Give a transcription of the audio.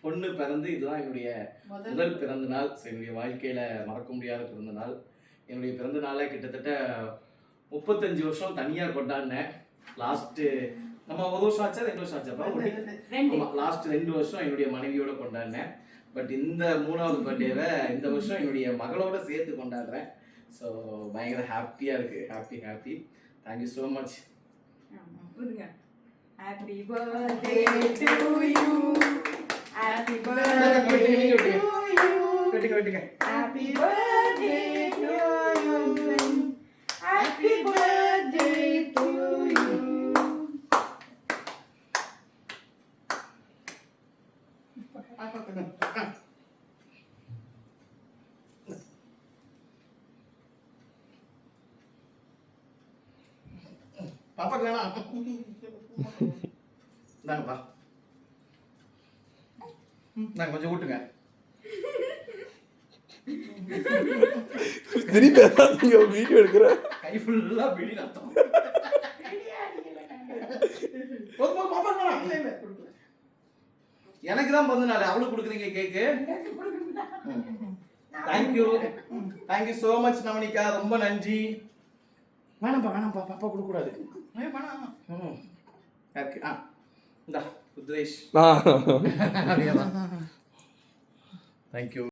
பொண்ணு பிறந்து இதுதான் என்னுடைய முதல் பிறந்த நாள். என்னுடைய வாழ்க்கையில் மறக்க முடியாத பிறந்த நாள். என்னுடைய பிறந்த நாளை கிட்டத்தட்ட 35 வருஷம் தனியாக கொண்டாடினேன். லாஸ்ட்டு நம்ம 1 வருஷம் ஆச்சா 2 வருஷம் ஆச்சா லாஸ்ட் 2 வருஷம் என்னுடைய மனைவியோட கொண்டாடினேன். பட் இந்த 3வது பர்த்டேவை இந்த வருஷம் என்னுடைய மகளோட சேர்த்து கொண்டாடுறேன். ஸோ பயங்கர ஹாப்பியாக இருக்குது. Happy thank you so much. Happy birthday to you. Happy birthday to you. Happy birthday to you. Happy birthday to you. பாப்பா வேணாம். இந்தாங்கப்பா, நான் கொஞ்சம் ஊட்டுங்க. திருப்பி வீடியோ எடுக்கிற கை ஃபுல்லா பிடி ரத்தம். எனக்கு தான் பிறந்த நாள், அவளுக்கு கொடுக்குறீங்க கேக்கு. தேங்க்யூ ஸோ மச் நவனிகா, ரொம்ப நன்றி. வேணாம்ப்பா பாப்பா கொடுக்கூடாது. யாருக்கு? இந்தா ருத்ரேஷ். தேங்க்யூ.